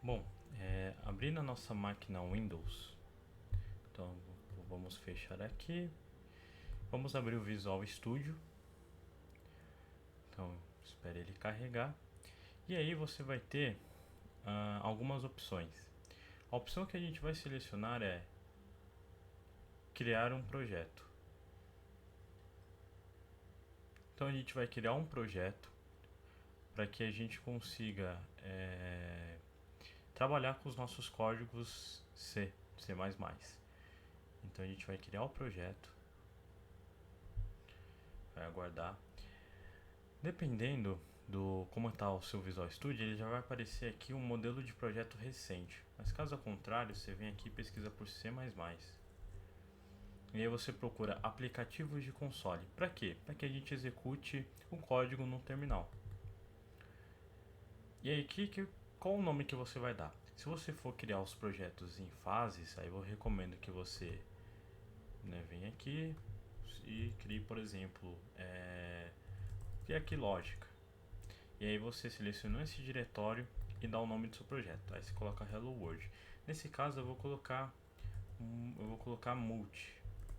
Bom, abrindo a nossa máquina Windows, então vamos fechar aqui, vamos abrir o Visual Studio, então espere ele carregar, e aí você vai ter algumas opções. A opção que a gente vai selecionar é criar um projeto. Então a gente vai criar um projeto para que a gente consiga trabalhar com os nossos códigos C, C++. Então a gente vai criar o projeto, vai aguardar. Dependendo do como está o seu Visual Studio, ele já vai aparecer aqui um modelo de projeto recente. Mas caso contrário, você vem aqui e pesquisa por C++. E aí você procura aplicativos de console. Para quê? Para que a gente execute o código no terminal. E aí, qual o nome que você vai dar? Se você for criar os projetos em fases, aí eu recomendo que você venha aqui e crie, por exemplo, crie aqui lógica. E aí você seleciona esse diretório e dá o nome do seu projeto. Aí você coloca Hello World. Nesse caso eu vou colocar multi.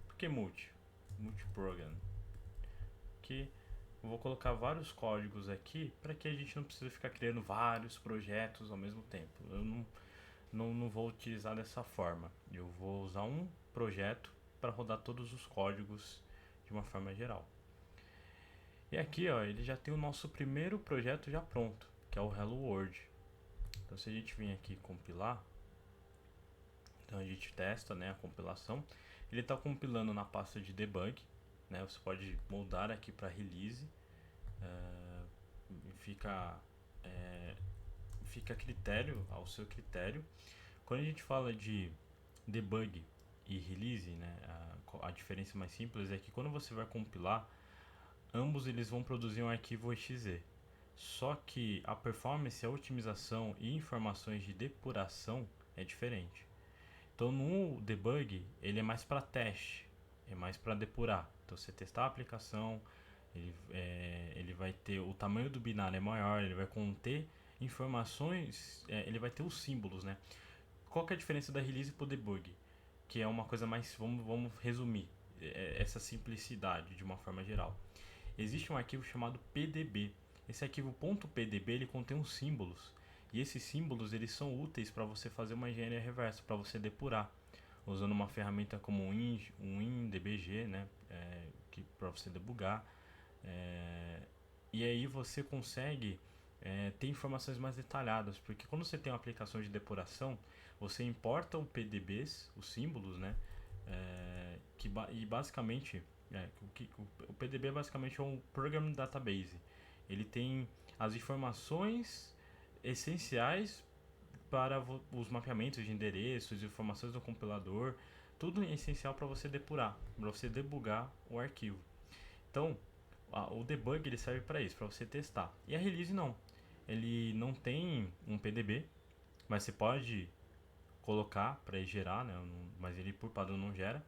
Por que multi? Multiprogram. Que eu vou colocar vários códigos aqui para que a gente não precise ficar criando vários projetos ao mesmo tempo. Eu não vou utilizar dessa forma. Eu vou usar um projeto para rodar todos os códigos de uma forma geral. E aqui, ó, ele já tem o nosso primeiro projeto já pronto, que é o Hello World. Então, se a gente vir aqui compilar, então a gente testa, né, a compilação. Ele está compilando na pasta de debug, né? Você pode moldar aqui para release. Fica fica a critério, ao seu critério. Quando a gente fala de debug e release, né, a diferença mais simples é que quando você vai compilar, ambos eles vão produzir um arquivo exe. Só que a performance, a otimização e informações de depuração é diferente. Então no debug ele é mais para teste, é mais para depurar. Então você testar a aplicação, ele vai ter o tamanho do binário é maior, ele vai conter informações, ele vai ter os símbolos, né? Qual que é a diferença da release para o debug? Que é uma coisa mais, vamos resumir essa simplicidade de uma forma geral. Existe um arquivo chamado PDB. Esse arquivo .pdb ele contém uns símbolos e esses símbolos eles são úteis para você fazer uma engenharia reversa, para você depurar, usando uma ferramenta como um WinDBG, né, para você debugar. E aí você consegue ter informações mais detalhadas, porque quando você tem uma aplicação de depuração, você importa o PDBs, os símbolos, né, e basicamente o PDB basicamente é um Program Database. Ele tem as informações essenciais para os mapeamentos de endereços, informações do compilador, tudo é essencial para você depurar, para você debugar o arquivo. Então, o debug ele serve para isso, para você testar. E a release não. Ele não tem um PDB, mas você pode colocar para ele gerar, né? Mas ele por padrão não gera.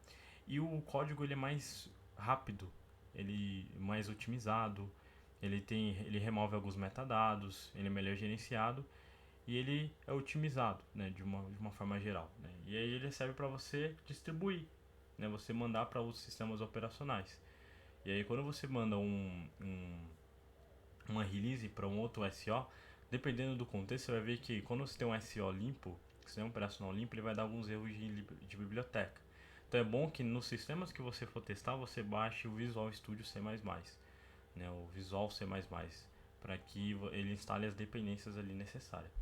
E o código ele é mais rápido, ele é mais otimizado, ele remove alguns metadados, ele é melhor gerenciado e ele é otimizado, né, de uma forma geral, né? E aí ele serve para você distribuir, né, você mandar para os sistemas operacionais. E aí quando você manda uma release para um outro SO, dependendo do contexto, você vai ver que quando você tem um SO limpo, sistema operacional limpo, ele vai dar alguns erros de biblioteca. Então é bom que nos sistemas que você for testar, você baixe o Visual Studio C++, né, o Visual C++, para que ele instale as dependências ali necessárias.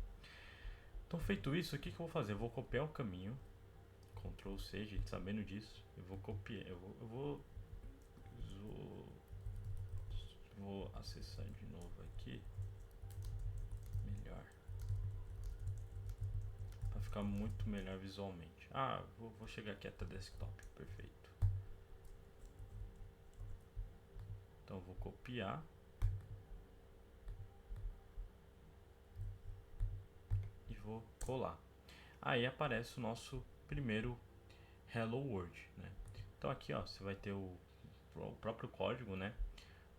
Então feito isso, o que eu vou fazer? Eu vou copiar o caminho, Ctrl C, gente, sabendo disso, eu vou copiar, vou acessar de novo aqui, melhor, para ficar muito melhor visualmente. Vou chegar aqui até desktop, perfeito. Então vou copiar e vou colar. Aí aparece o nosso primeiro Hello World, né? Então aqui, ó, você vai ter o próprio código, né?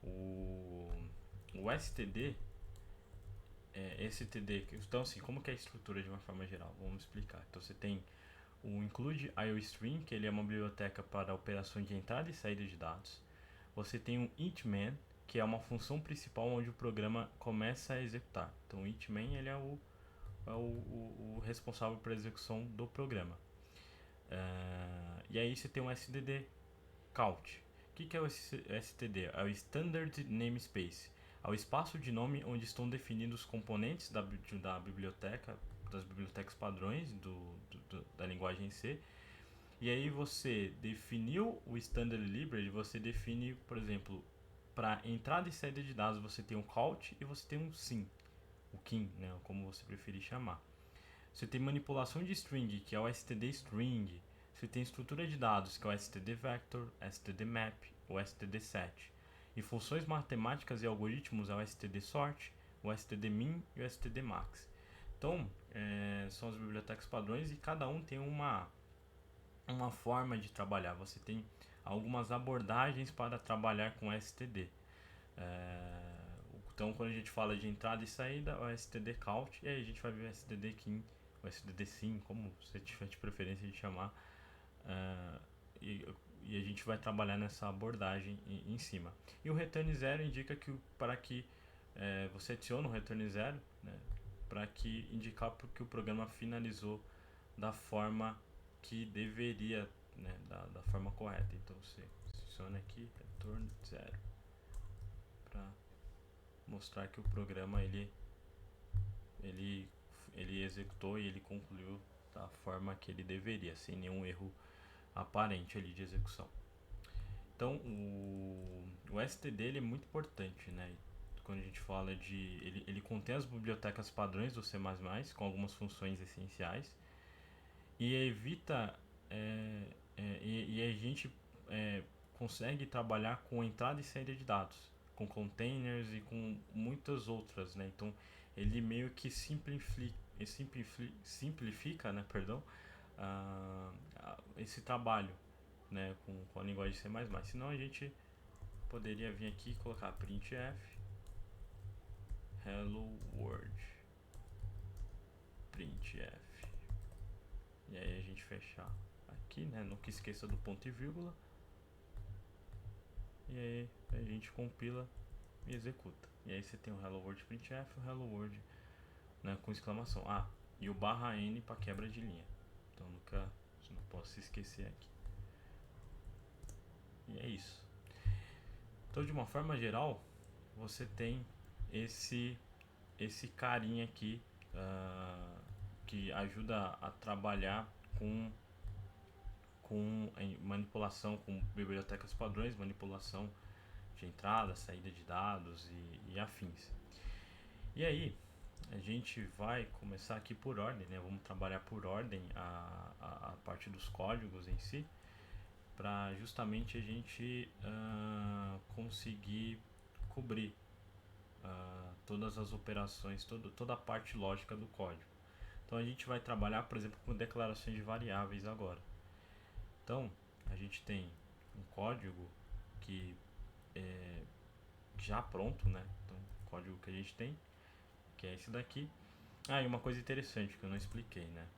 O STD std. Então, assim, como que é a estrutura de uma forma geral? Vamos explicar. Então, você tem o include IOStream, que ele é uma biblioteca para operações de entrada e saída de dados. Você tem o intman, que é uma função principal onde o programa começa a executar. Então, o intman ele é o responsável pela execução do programa. E aí você tem um STD count. O que é o STD? É o Standard Namespace. É o espaço de nome onde estão definidos os componentes da biblioteca, das bibliotecas padrões da linguagem C. E aí você definiu o Standard Library, você define, por exemplo, para entrada e saída de dados você tem um count e você tem um sim, o kin, né, como você preferir chamar. Você tem manipulação de string, que é o std string. Você tem estrutura de dados, que é o std vector, std map, o std set. E funções matemáticas e algoritmos é o std sort, o std min e o std max. Então, são as bibliotecas padrões e cada um tem uma forma de trabalhar. Você tem algumas abordagens para trabalhar com std. Então, quando a gente fala de entrada e saída, o std count, e aí a gente vai ver o std kin, o std sim, como você tiver de preferência de chamar, e a gente vai trabalhar nessa abordagem em cima. E o return zero indica que para que você adiciona o return zero, né, para que indicar que o programa finalizou da forma que deveria, né, da forma correta. Então você adiciona aqui return zero para mostrar que o programa ele executou e ele concluiu da forma que ele deveria, sem nenhum erro aparente ali de execução. Então o STD ele é muito importante, né? Quando a gente fala de ele contém as bibliotecas padrões do C++ com algumas funções essenciais e evita e a gente consegue trabalhar com entrada e saída de dados, com containers e com muitas outras, né? Então ele meio que simplifica, né? Perdão, esse trabalho, né? Com a linguagem C++. Senão a gente poderia vir aqui e colocar printf hello world printf e aí a gente fechar aqui, né? Não que esqueça do ponto e vírgula. E aí a gente compila e executa. E aí você tem o hello world printf e o hello world, né, com exclamação. E o /n para quebra de linha. Então não posso esquecer aqui. E é isso. Então, de uma forma geral, você tem esse carinha aqui que ajuda a trabalhar com manipulação, com bibliotecas padrões, manipulação de entrada, saída de dados e afins. E aí, a gente vai começar aqui por ordem, né? Vamos trabalhar por ordem a parte dos códigos em si, para justamente a gente conseguir cobrir todas as operações, toda a parte lógica do código. Então a gente vai trabalhar, por exemplo, com declarações de variáveis agora. Então a gente tem um código que é já pronto, né? Então o código que a gente tem, que é esse daqui. E uma coisa interessante que eu não expliquei, né?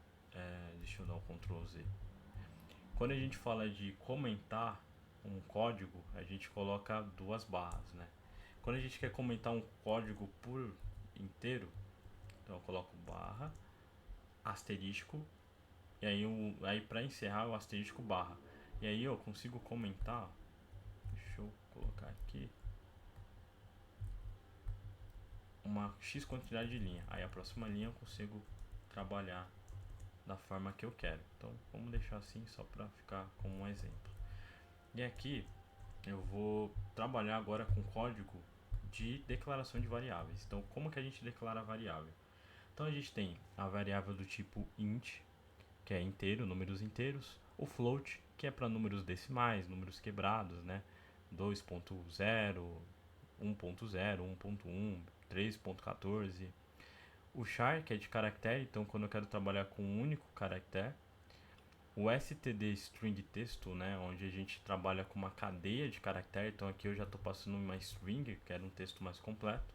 Deixa eu dar o Ctrl Z. Quando a gente fala de comentar um código, a gente coloca duas barras, né? Quando a gente quer comentar um código por inteiro, então eu coloco barra, asterisco, e aí para encerrar o asterisco barra. E aí eu consigo comentar, deixa eu colocar aqui, uma X quantidade de linha. Aí a próxima linha eu consigo trabalhar da forma que eu quero. Então vamos deixar assim só para ficar como um exemplo. E aqui eu vou trabalhar agora com código de declaração de variáveis. Então como que a gente declara a variável? Então a gente tem a variável do tipo int, que é inteiro, números inteiros, o float, que é para números decimais, números quebrados, né? 2.0, 1.0, 1.1, 3.14. O char, que é de caractere, então quando eu quero trabalhar com um único caractere. O std string texto, né, onde a gente trabalha com uma cadeia de caractere, então aqui eu já estou passando uma string, que era um texto mais completo.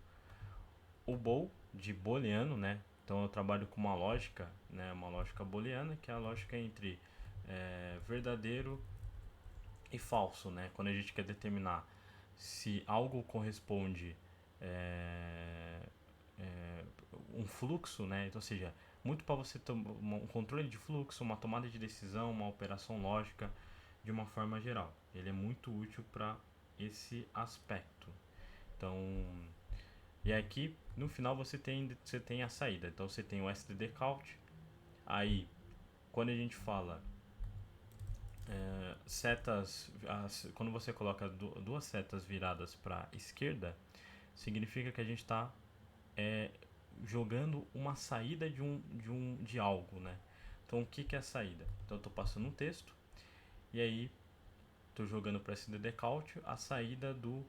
o bool de booleano, né? Então eu trabalho com uma lógica, né? Uma lógica booleana, que é a lógica entre verdadeiro e falso, né? Quando a gente quer determinar se algo corresponde é, é, um fluxo, né? Então, ou seja, muito para você ter um controle de fluxo, uma tomada de decisão, uma operação lógica de uma forma geral. Ele é muito útil para esse aspecto. Então, e aqui no final você tem a saída. Então você tem o std count. Aí, quando a gente fala setas, quando você coloca duas setas viradas para esquerda, significa que a gente está jogando uma saída de algo, né? Então o que é a saída? Então eu estou passando um texto e aí estou jogando para std count a saída do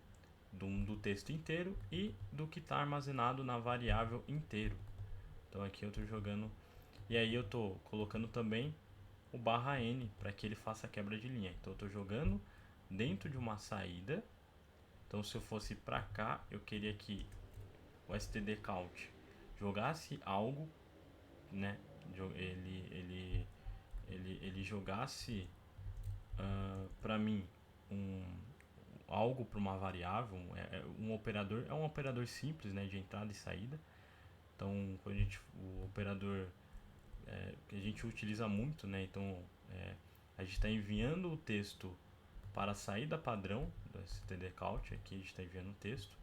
texto inteiro e do que está armazenado na variável inteiro. Então aqui eu estou jogando e aí eu estou colocando também o /n para que ele faça a quebra de linha. Então eu estou jogando dentro de uma saída. Então se eu fosse para cá, eu queria que o std count jogasse algo, né? Ele jogasse para mim algo para uma variável, um operador, é um operador simples, né, de entrada e saída. Então, quando o operador que a gente utiliza muito, né, então a gente está enviando o texto para a saída padrão do std count, aqui a gente está enviando o texto,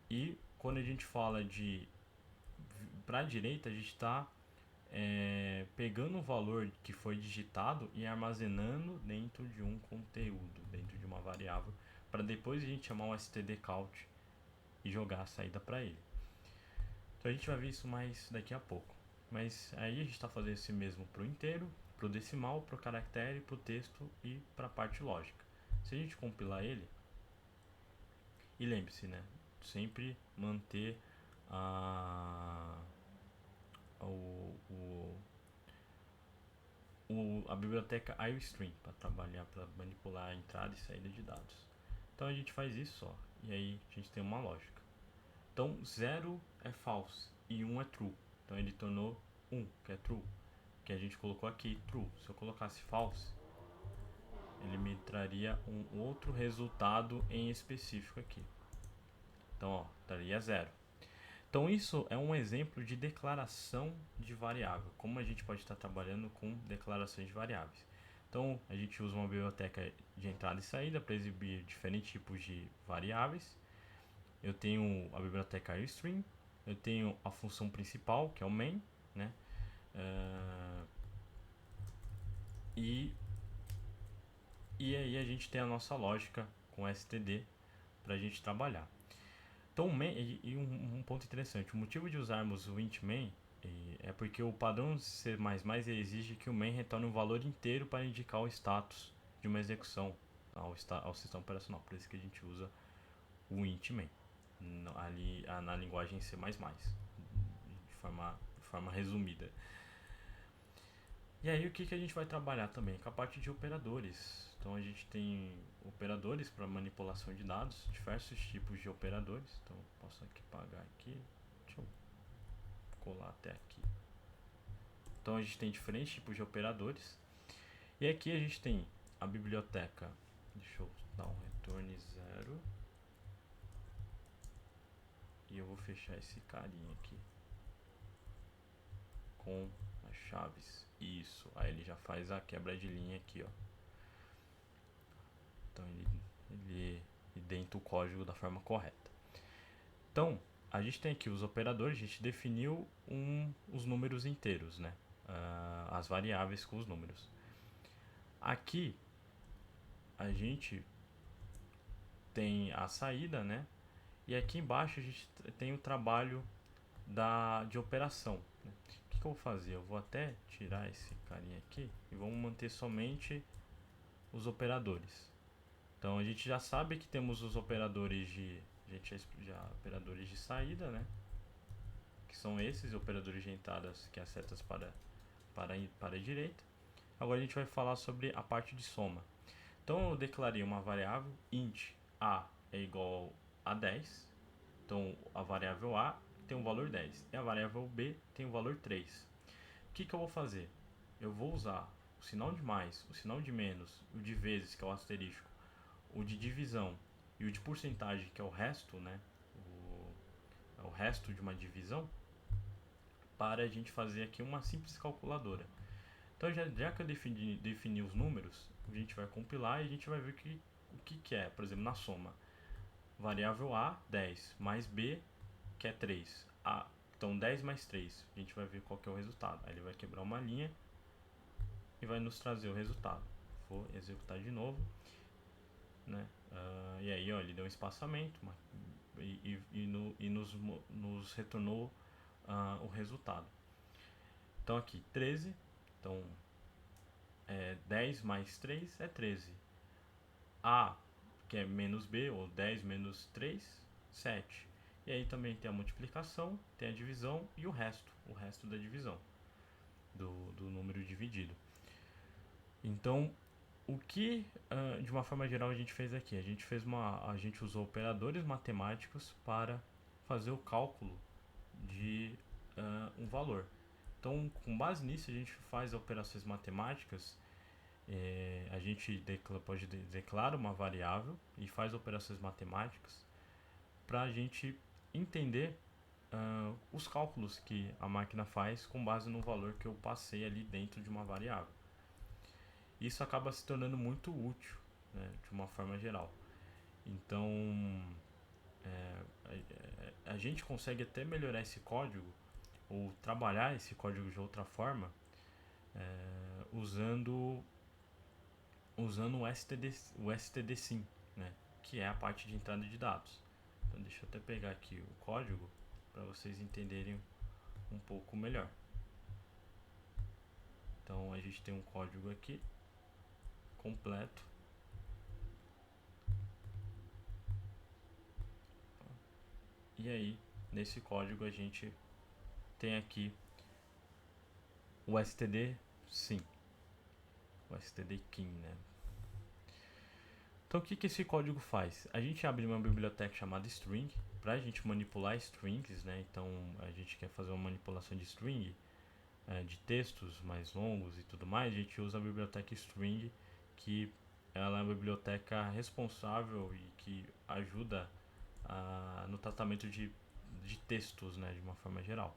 e quando a gente fala de para a direita, a gente está pegando o valor que foi digitado e armazenando dentro de um conteúdo, dentro de uma variável, para depois a gente chamar o std count e jogar a saída para ele. Então a gente vai ver isso mais daqui a pouco. Mas aí a gente está fazendo esse mesmo para o inteiro, para o decimal, para o caractere, para o texto e para a parte lógica. Se a gente compilar ele, e lembre-se, né, sempre manter a biblioteca IOStream para trabalhar, para manipular a entrada e saída de dados. Então a gente faz isso só, e aí a gente tem uma lógica. Então 0 é false e 1 é true. Então ele tornou 1, que é true, que a gente colocou aqui true. Se eu colocasse false, ele me traria um outro resultado em específico aqui. Então, ó, traria 0. Então isso é um exemplo de declaração de variável, como a gente pode estar trabalhando com declarações de variáveis. Então a gente usa uma biblioteca de entrada e saída para exibir diferentes tipos de variáveis. Eu tenho a biblioteca IOStream, eu tenho a função principal, que é o main, né? E aí a gente tem a nossa lógica com std para a gente trabalhar. Então, e um ponto interessante, o motivo de usarmos o int main é porque o padrão C++ exige que o main retorne um valor inteiro para indicar o status de uma execução ao sistema operacional. Por isso que a gente usa o int main ali na linguagem C++, de forma resumida. E aí o que a gente vai trabalhar também? Com a parte de operadores. Então a gente tem operadores para manipulação de dados, diversos tipos de operadores. Então posso aqui apagar aqui, deixa eu colar até aqui. Então a gente tem diferentes tipos de operadores. E aqui a gente tem a biblioteca, deixa eu dar um return 0. E eu vou fechar esse carinha aqui com as chaves. Isso, aí ele já faz a quebra de linha aqui, ó. Então ele identa o código da forma correta. Então, a gente tem aqui os operadores, a gente definiu os números inteiros, né? As variáveis com os números. Aqui, a gente tem a saída, né? E aqui embaixo a gente tem o trabalho de operação. Né? O que eu vou fazer? Eu vou até tirar esse carinha aqui e vamos manter somente os operadores. Então a gente já sabe que temos os operadores operadores de saída, né? Que são esses operadores de entradas, que é as setas para a direita. Agora a gente vai falar sobre a parte de soma. Então eu declarei uma variável int a é igual a 10. Então a variável a tem o valor 10 e a variável B tem o valor 3. O que eu vou fazer? Eu vou usar o sinal de mais, o sinal de menos, o de vezes, que é o asterisco, o de divisão e o de porcentagem, que é o resto, né? O resto de uma divisão, para a gente fazer aqui uma simples calculadora. Então, já que eu defini os números, a gente vai compilar e a gente vai ver o que é. Por exemplo, na soma, variável A, 10, mais B, que é 3. Então, 10 mais 3, a gente vai ver qual que é o resultado. Aí ele vai quebrar uma linha e vai nos trazer o resultado. Vou executar de novo, né? E aí, ó, ele deu um espaçamento e nos retornou o resultado. Então aqui, 13. Então, 10 mais 3 é 13. A, que é menos B, ou 10 menos 3, 7. E aí também tem a multiplicação, tem a divisão e o resto da divisão, do número dividido. Então, o que, de uma forma geral, a gente fez aqui? A gente usou operadores matemáticos para fazer o cálculo de um valor. Então, com base nisso, a gente faz operações matemáticas. A gente pode declarar uma variável e faz operações matemáticas para a gente entender os cálculos que a máquina faz com base no valor que eu passei ali dentro de uma variável. Isso acaba se tornando muito útil, né, de uma forma geral. Então, a gente consegue até melhorar esse código ou trabalhar esse código de outra forma usando o stdsim, né, que é a parte de entrada de dados. Então deixa eu até pegar aqui o código para vocês entenderem um pouco melhor. Então a gente tem um código aqui completo. E aí, nesse código a gente tem aqui o stdsim, o stdkin, né? Então o que esse código faz? A gente abre uma biblioteca chamada string para a gente manipular strings, né? Então a gente quer fazer uma manipulação de string, de textos mais longos e tudo mais. A gente usa a biblioteca string, que ela é uma biblioteca responsável e que ajuda no tratamento de textos, né? De uma forma geral.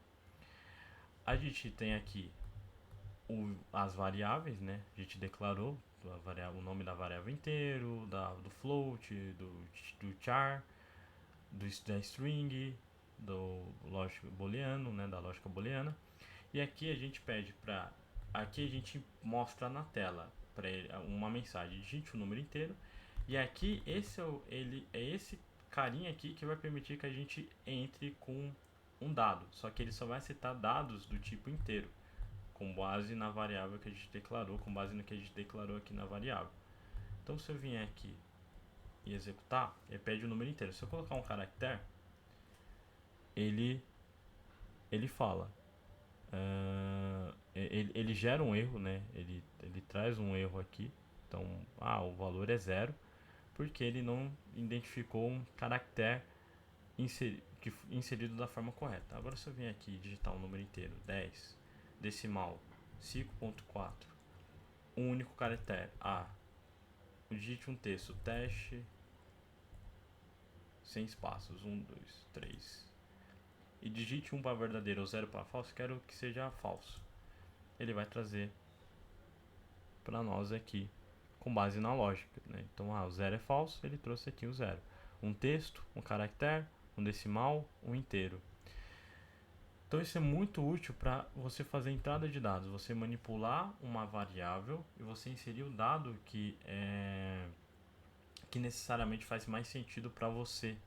A gente tem aqui as variáveis, né? A gente declarou o nome da variável inteiro, do float, do char, da string, do lógico booleano, né? Da lógica booleana. E aqui a gente pede para, aqui a gente mostra na tela para uma mensagem: digite o número inteiro. E aqui esse carinha aqui que vai permitir que a gente entre com um dado, só que ele só vai aceitar dados do tipo inteiro, com base na variável que a gente declarou, com base no que a gente declarou aqui na variável. Então, se eu vier aqui e executar, ele pede o número inteiro. Se eu colocar um caractere, ele fala, ele gera um erro, né? Ele traz um erro aqui. Então, o valor é 0, porque ele não identificou um caractere inserido da forma correta. Agora, se eu vier aqui e digitar um número inteiro, 10, decimal, 5.4, um único caractere, digite um texto, teste, sem espaços, 1, 2, 3, e digite 1 para verdadeiro ou 0 para falso, quero que seja falso. Ele vai trazer para nós aqui, com base na lógica, né? Então, o 0 é falso, ele trouxe aqui o 0. Um texto, um caractere, um decimal, um inteiro. Então isso é muito útil para você fazer entrada de dados, você manipular uma variável e você inserir o dado que necessariamente faz mais sentido para você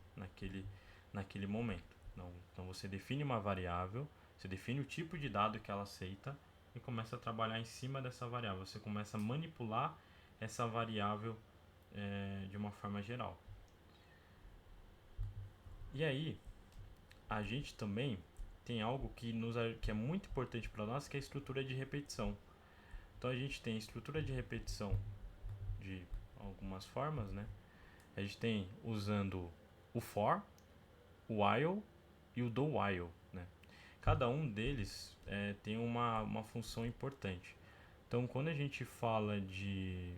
naquele momento. Então você define uma variável, você define o tipo de dado que ela aceita e começa a trabalhar em cima dessa variável. Você começa a manipular essa variável de uma forma geral. E aí, a gente também tem algo que é muito importante para nós, que é a estrutura de repetição. Então a gente tem estrutura de repetição de algumas formas, né? A gente tem usando o for, o while e o do while, né? Cada um deles tem uma função importante. Então, quando a gente fala de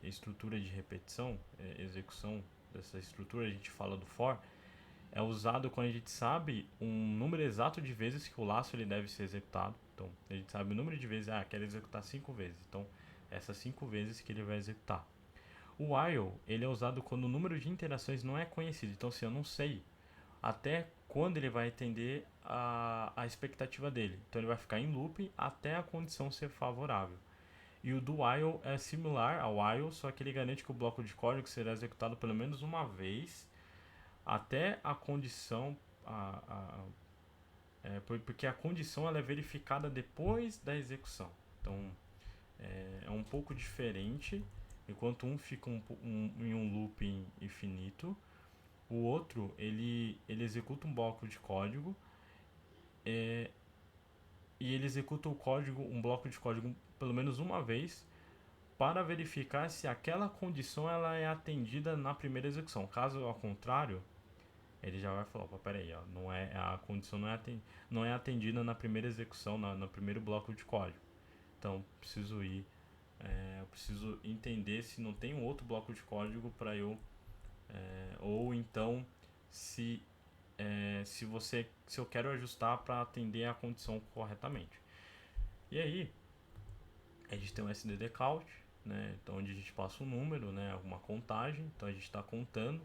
estrutura de repetição, execução dessa estrutura, a gente fala do for, é usado quando a gente sabe um número exato de vezes que o laço ele deve ser executado. Então, a gente sabe o número de vezes, quer executar 5 vezes. Então, essas 5 vezes que ele vai executar. O while, ele é usado quando o número de interações não é conhecido. Então, se eu não sei até quando ele vai atender a expectativa dele. Então, ele vai ficar em loop até a condição ser favorável. E o do while é similar ao while, só que ele garante que o bloco de código será executado pelo menos uma vez até a condição porque a condição ela é verificada depois da execução. Então é um pouco diferente. Enquanto um fica em um loop infinito, o outro ele executa um bloco de código e ele executa um bloco de código pelo menos uma vez para verificar se aquela condição ela é atendida na primeira execução. Caso ao contrário, ele já vai falar, opa, peraí, ó, a condição não é atendida na primeira execução, no primeiro bloco de código. Então, eu preciso entender se não tem um outro bloco de código para ou então se eu quero ajustar para atender a condição corretamente. E aí, a gente tem um SDD count, né, então onde a gente passa um número, né, uma contagem, então a gente está contando,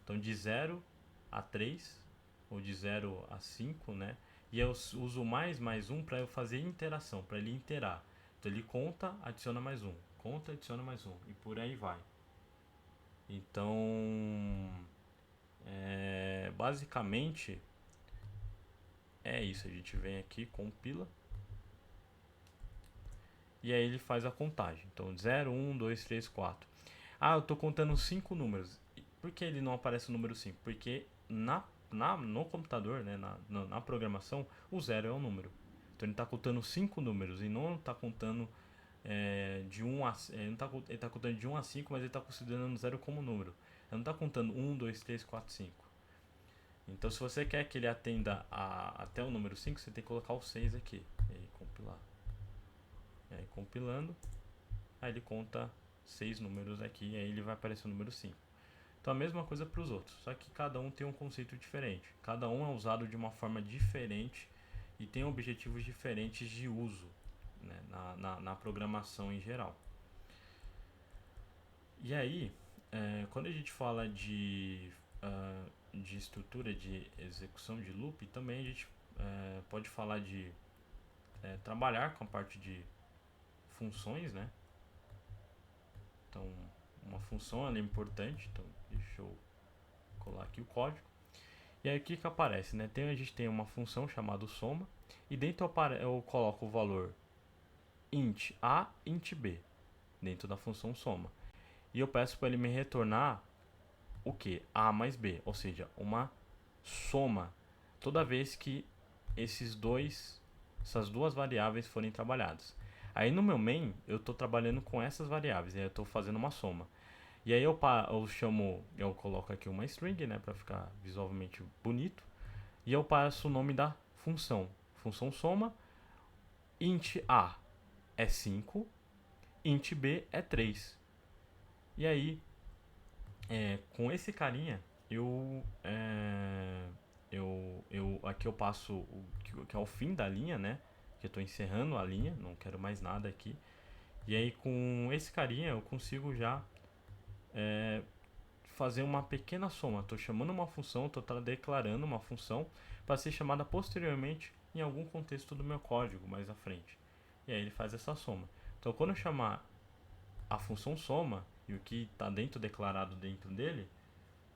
então de 0 a 3 ou de 0 a 5, né, e eu uso mais um para eu fazer interação, para ele interar. Então ele conta, adiciona mais um, conta, adiciona mais um, e por aí vai. Então, basicamente, é isso. A gente vem aqui, compila, e aí ele faz a contagem. Então, 0, 1, 2, 3, 4. Eu estou contando 5 números. Por que ele não aparece o número 5? Porque no computador, né, na programação, o 0 é o número. Então ele está contando 5 números e não está contando de 1 a... Ele está contando de 1 a 5, mas ele está considerando 0 como número. Ele não está contando 1, 2, 3, 4, 5. Então se você quer que ele atenda até o número 5, você tem que colocar o 6 aqui. E aí compilar. E aí compilando, aí ele conta 6 números aqui e aí ele vai aparecer o número 5. Então a mesma coisa para os outros, só que cada um tem um conceito diferente. Cada um é usado de uma forma diferente e tem objetivos diferentes de uso, né, na programação em geral. E aí, quando a gente fala de estrutura de execução de loop, também a gente pode falar de trabalhar com a parte de funções, né? Então, uma função ela é importante, então deixa eu colar aqui o código. E aí o que aparece, né? A gente tem uma função chamada soma e dentro eu coloco o valor int a, int b dentro da função soma. E eu peço para ele me retornar o que? A mais b, ou seja, uma soma toda vez que essas duas variáveis forem trabalhadas. Aí no meu main eu estou trabalhando com essas variáveis, eu estou fazendo uma soma. E aí eu coloco aqui uma string, né, para ficar visualmente bonito, e eu passo o nome da função soma, int a é 5, int b é 3. E aí, com esse carinha, aqui eu passo o que é o fim da linha, né, que eu estou encerrando a linha, não quero mais nada aqui. E aí com esse carinha eu consigo já fazer uma pequena soma. Estou chamando uma função, estou declarando uma função para ser chamada posteriormente em algum contexto do meu código mais à frente. E aí ele faz essa soma. Então quando eu chamar a função soma e o que está declarado dentro dele,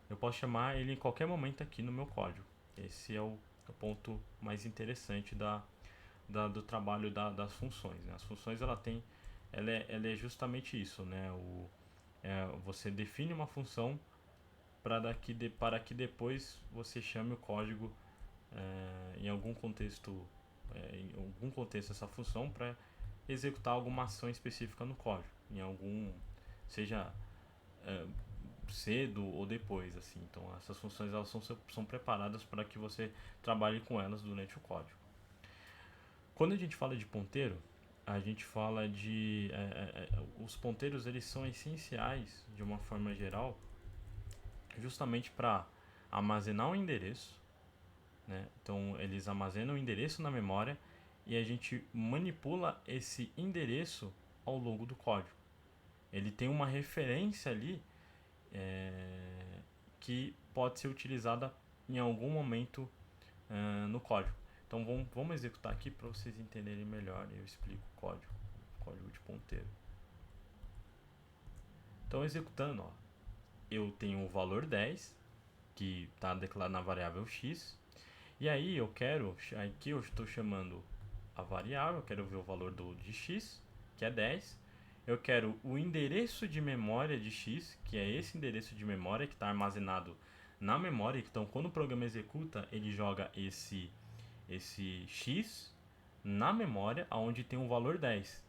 eu posso chamar ele em qualquer momento aqui no meu código. Esse é o ponto mais interessante do trabalho das funções, né? As funções ela é justamente isso, né? Você define uma função para que depois você chame o código em algum contexto essa função para executar alguma ação específica no código, seja cedo ou depois, assim. Então essas funções elas são preparadas para que você trabalhe com elas durante o código. Quando a gente fala de ponteiro, a gente fala de os ponteiros eles são essenciais de uma forma geral, justamente para armazenar o endereço, né? Então eles armazenam o endereço na memória e a gente manipula esse endereço ao longo do código. Ele tem uma referência ali que pode ser utilizada em algum momento no código. Então vamos executar aqui para vocês entenderem melhor e eu explico o código de ponteiro. Então executando, ó, eu tenho o valor 10 que está declarado na variável x, e aí eu quero, aqui eu estou chamando a variável, eu quero ver o valor de x, que é 10. Eu quero o endereço de memória de x, que é esse endereço de memória que está armazenado na memória. Então, quando o programa executa, ele joga esse x na memória, onde tem o valor 10.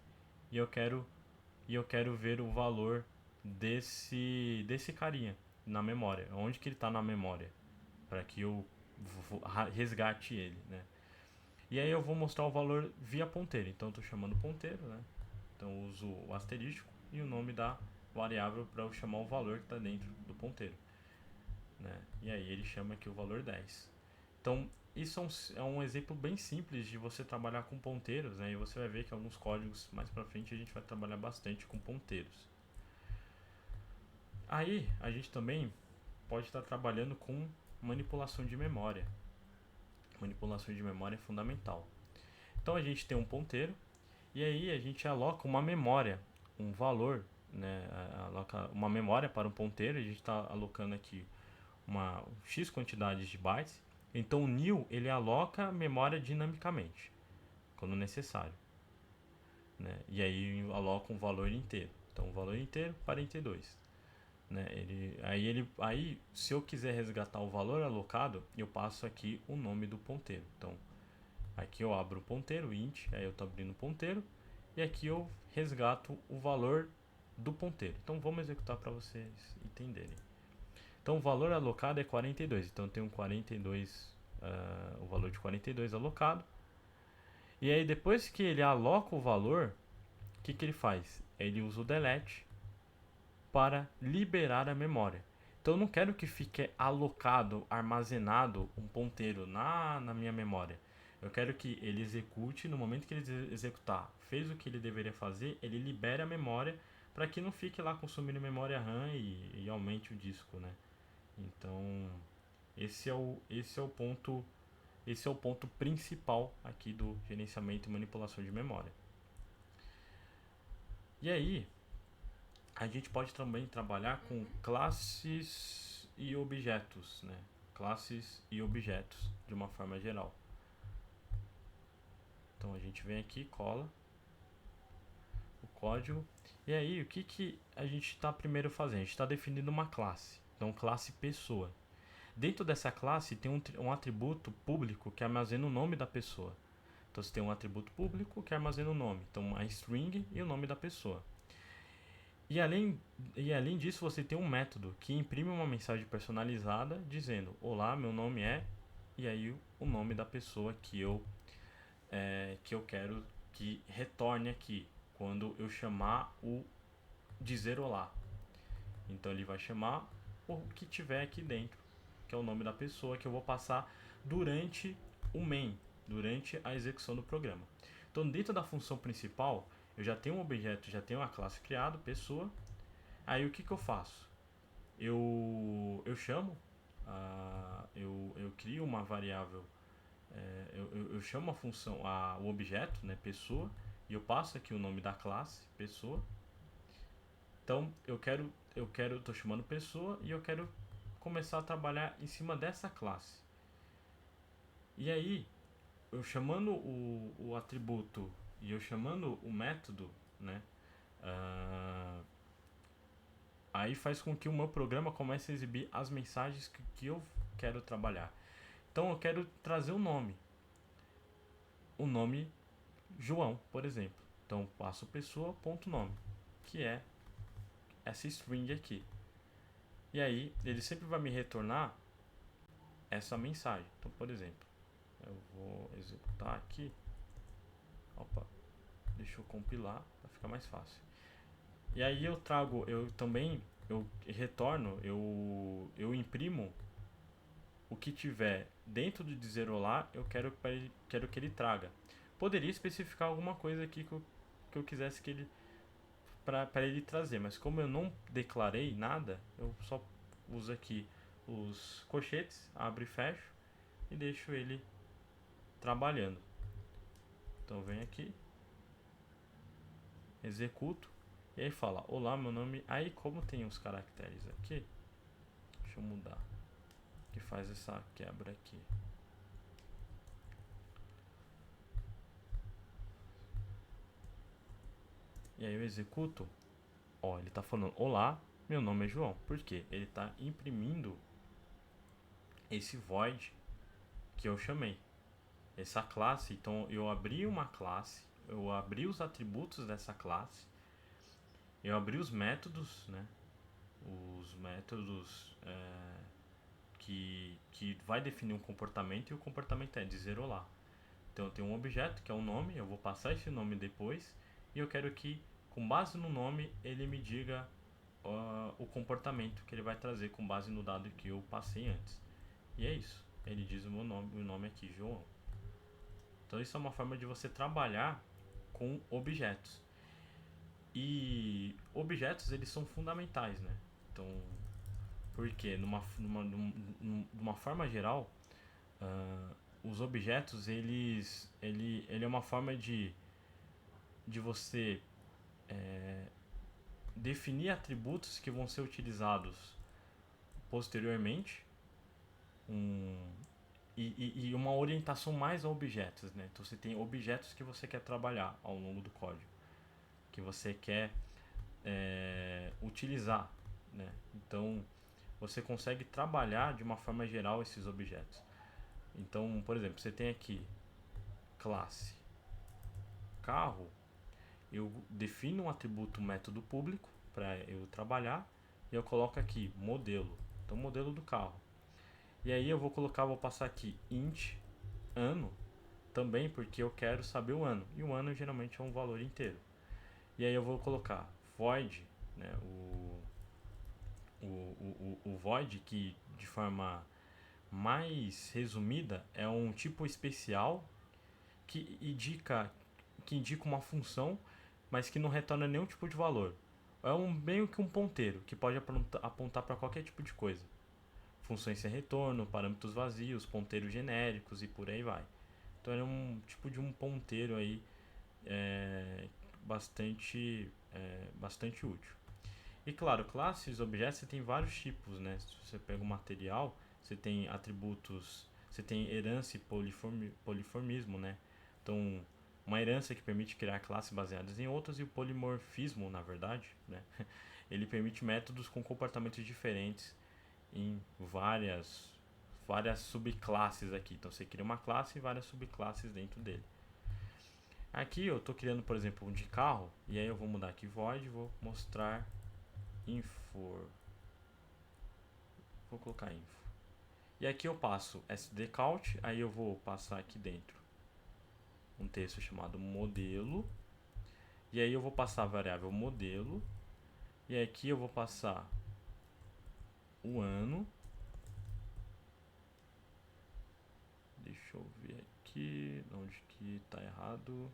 E eu quero ver o valor desse carinha na memória. Onde que ele está na memória? Para que eu resgate ele, né? E aí eu vou mostrar o valor via ponteiro. Então eu estou chamando ponteiro, né? Então eu uso o asterisco e o nome da variável para eu chamar o valor que está dentro do ponteiro, né? E aí ele chama aqui o valor 10. Então isso é um exemplo bem simples de você trabalhar com ponteiros, né? E você vai ver que alguns códigos mais para frente a gente vai trabalhar bastante com ponteiros. Aí a gente também pode estar trabalhando com manipulação de memória. Manipulação de memória é fundamental. Então a gente tem um ponteiro e aí a gente aloca uma memória, um valor, né? Aloca uma memória para um ponteiro. A gente está alocando aqui uma x quantidade de bytes. Então o new ele aloca memória dinamicamente quando necessário, né? E aí aloca um valor inteiro. Então o valor inteiro 42. Né? Aí se eu quiser resgatar o valor alocado, eu passo aqui o nome do ponteiro. Então aqui eu abro o ponteiro int, aí eu estou abrindo o ponteiro e aqui eu resgato o valor do ponteiro. Então vamos executar para vocês entenderem. Então o valor alocado é 42. Então eu tenho 42, o valor de 42 alocado. E aí depois que ele aloca o valor, o que ele faz? Ele usa o delete para liberar a memória. Então eu não quero que fique alocado, armazenado um ponteiro na minha memória. Eu quero que ele execute, no momento que ele executar, fez o que ele deveria fazer, ele libere a memória para que não fique lá consumindo memória RAM e aumente o disco, né? Então esse é o ponto principal aqui do gerenciamento e manipulação de memória. E aí a gente pode também trabalhar com classes e objetos, né? Classes e objetos de uma forma geral. Então a gente vem aqui, cola o código. E aí o que a gente está primeiro fazendo? A gente está definindo uma classe. Então classe pessoa. Dentro dessa classe tem um atributo público que armazena o nome da pessoa. Então você tem um atributo público que armazena o nome. Então a string e o nome da pessoa. E além disso, você tem um método que imprime uma mensagem personalizada dizendo: olá, meu nome é, e aí o nome da pessoa que eu quero que retorne aqui quando eu chamar o dizer olá. Então ele vai chamar o que tiver aqui dentro, que é o nome da pessoa que eu vou passar durante o main, durante a execução do programa. Então dentro da função principal, eu já tenho um objeto, já tenho uma classe criada, pessoa. Aí o que eu faço? Eu chamo, eu crio uma variável, eu chamo a função, o objeto, né, pessoa, e eu passo aqui o nome da classe, pessoa. Então estou chamando pessoa e eu quero começar a trabalhar em cima dessa classe. E aí, eu chamando o atributo e eu chamando o método, né? Aí faz com que o meu programa comece a exibir as mensagens que eu quero trabalhar. Então eu quero trazer o nome. O nome João, por exemplo. Então passo pessoa.nome, que é essa string aqui. E aí ele sempre vai me retornar essa mensagem. Então, por exemplo, eu vou executar aqui. Opa, deixa eu compilar para ficar mais fácil. E aí eu trago, eu retorno, eu imprimo o que tiver dentro de dizer olá, quero que ele traga. Poderia especificar alguma coisa aqui que eu quisesse que ele para ele trazer, mas como eu não declarei nada, eu só uso aqui os colchetes, abro e fecho e deixo ele trabalhando. Então venho aqui, executo e aí fala: olá, meu nome. Aí, como tem os caracteres aqui, deixa eu mudar, que faz essa quebra aqui. E aí eu executo, ó, ele tá falando: olá, meu nome é João. Por quê? Ele tá imprimindo esse void que eu chamei, essa classe. Então eu abri uma classe, eu abri os atributos dessa classe, eu abri os métodos, né? Os métodos que vai definir um comportamento, e o comportamento é dizer olá. Então eu tenho um objeto que é um nome, eu vou passar esse nome depois, e eu quero que, com base no nome, ele me diga o comportamento que ele vai trazer com base no dado que eu passei antes. E é isso. Ele diz o meu nome aqui, João. Então isso é uma forma de você trabalhar com objetos. E objetos, eles são fundamentais, né? Então, porque numa forma geral, os objetos, ele é uma forma de você definir atributos que vão ser utilizados posteriormente, e uma orientação mais a objetos, né? Então você tem objetos que você quer trabalhar ao longo do código, que você quer utilizar, né? Então você consegue trabalhar de uma forma geral esses objetos. Então, por exemplo, você tem aqui classe carro, eu defino um atributo método público para eu trabalhar, e eu coloco aqui modelo, então modelo do carro. E aí eu vou passar aqui int ano também, porque eu quero saber o ano, e o ano geralmente é um valor inteiro. E aí eu vou colocar void, né, o void, que de forma mais resumida é um tipo especial que indica uma função, mas que não retorna nenhum tipo de valor. É meio que um ponteiro que pode apontar para qualquer tipo de coisa. Funções sem retorno, parâmetros vazios, ponteiros genéricos e por aí vai. Então é um tipo de um ponteiro aí bastante útil. E claro, classes, objetos, você tem vários tipos, né? Se você pega o material, você tem atributos, você tem herança e poliformismo, né? Então, uma herança que permite criar classes baseadas em outras, e o polimorfismo, na verdade, né? Ele permite métodos com comportamentos diferentes em várias subclasses aqui. Então você cria uma classe e várias subclasses dentro dele. Aqui eu estou criando, por exemplo, um de carro, e aí eu vou mudar aqui void, vou mostrar info. Vou colocar info. E aqui eu passo sdcount, aí eu vou passar aqui dentro um texto chamado modelo, e aí eu vou passar a variável modelo, e aqui eu vou passar o ano. Deixa eu ver aqui onde que tá errado.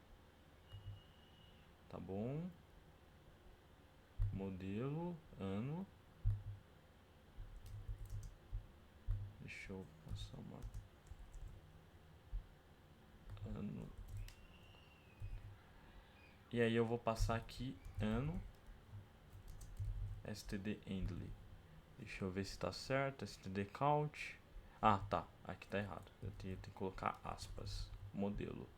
Tá bom. Modelo, ano. Deixa eu passar uma ano. E aí eu vou passar aqui ano std endly. Deixa eu ver se tá certo. Std count. Ah, tá. Aqui tá errado. Eu tenho que colocar aspas. Modelo.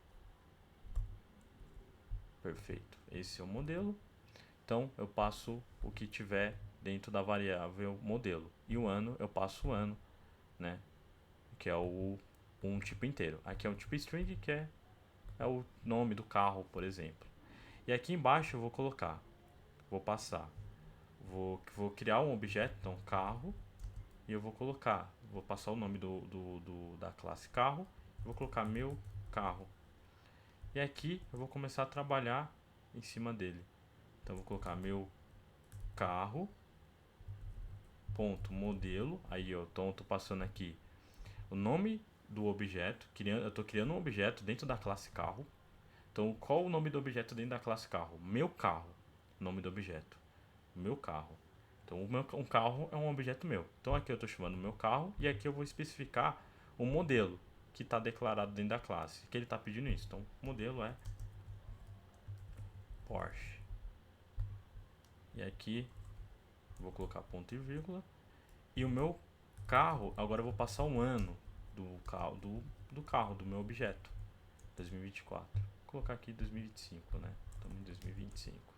Perfeito. Esse é o modelo. Então eu passo o que tiver dentro da variável modelo. E o ano, eu passo o ano, né? Que é um tipo inteiro. Aqui é um tipo string, que é o nome do carro, por exemplo. E aqui embaixo eu vou passar, vou criar um objeto, então carro, e eu vou passar o nome da classe carro, vou colocar meu carro. E aqui eu vou começar a trabalhar em cima dele. Então eu vou colocar meu carro, ponto modelo, aí ó, então eu tô passando aqui o nome do objeto, eu estou criando um objeto dentro da classe carro. Então qual o nome do objeto dentro da classe carro? Meu carro, nome do objeto, meu carro. Então um carro é um objeto meu. Então aqui eu estou chamando meu carro e aqui eu vou especificar o modelo que está declarado dentro da classe, que ele está pedindo isso. Então o modelo é Porsche. E aqui vou colocar ponto e vírgula. E o meu carro, agora eu vou passar um ano do carro, do meu objeto. 2024. Vou colocar aqui 2025, né? Estamos em 2025.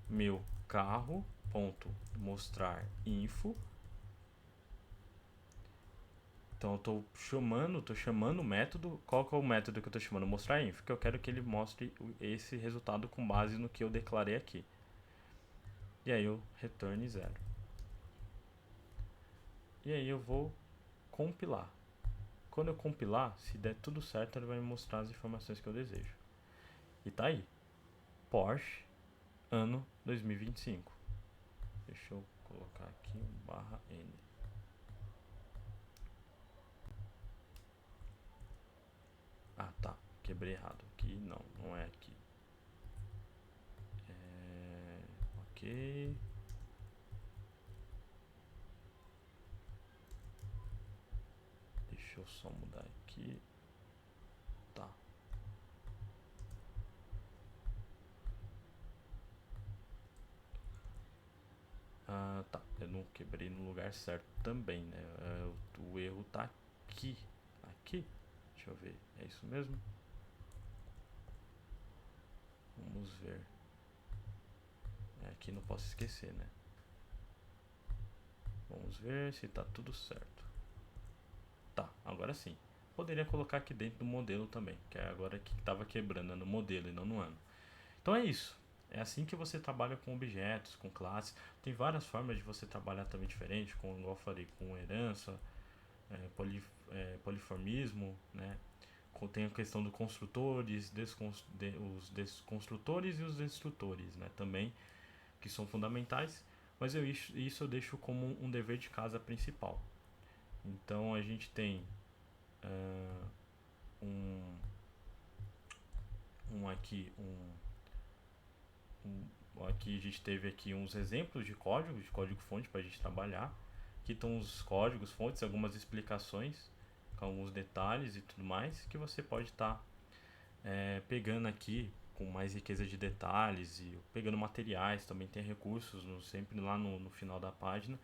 Meu carro, ponto, mostrar info. Então eu tô chamando o método. Qual que é o método que eu estou chamando? Mostrar info, que eu quero que ele mostre esse resultado com base no que eu declarei aqui. E aí eu returne 0. E aí eu vou compilar. Quando eu compilar, se der tudo certo, ele vai me mostrar as informações que eu desejo. E tá aí. Porsche, ano 2025. Deixa eu colocar aqui um /n. Ah, tá. Quebrei errado. Aqui não é aqui. Ok. Deixa eu só mudar aqui. Tá. Ah, tá. Eu não quebrei no lugar certo também, né? O erro tá aqui. Aqui? Deixa eu ver. É isso mesmo? Vamos ver. Aqui não posso esquecer, né? Vamos ver se tá tudo certo. Tá, agora sim. Poderia colocar aqui dentro do modelo também, que é agora que estava quebrando no modelo e não no ano. Então é isso. É assim que você trabalha com objetos, com classes. Tem várias formas de você trabalhar também diferente, como eu falei, com herança, poliformismo, né? Tem a questão dos construtores, os desconstrutores e os destrutores, né? Também, que são fundamentais. Mas isso eu deixo como um dever de casa principal. Então a gente tem um aqui a gente teve aqui uns exemplos de código fonte para a gente trabalhar. Aqui estão os códigos fontes, algumas explicações com alguns detalhes e tudo mais que você pode estar pegando aqui com mais riqueza de detalhes e pegando materiais. Também tem recursos sempre lá no final da página,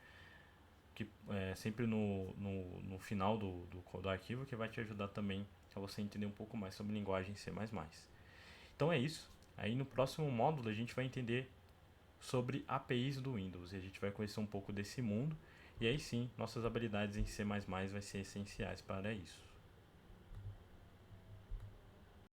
que sempre no final do arquivo, que vai te ajudar também a você entender um pouco mais sobre linguagem C++. Então é isso. Aí no próximo módulo a gente vai entender sobre APIs do Windows e a gente vai conhecer um pouco desse mundo. E aí sim, nossas habilidades em C++ vai ser essenciais para isso.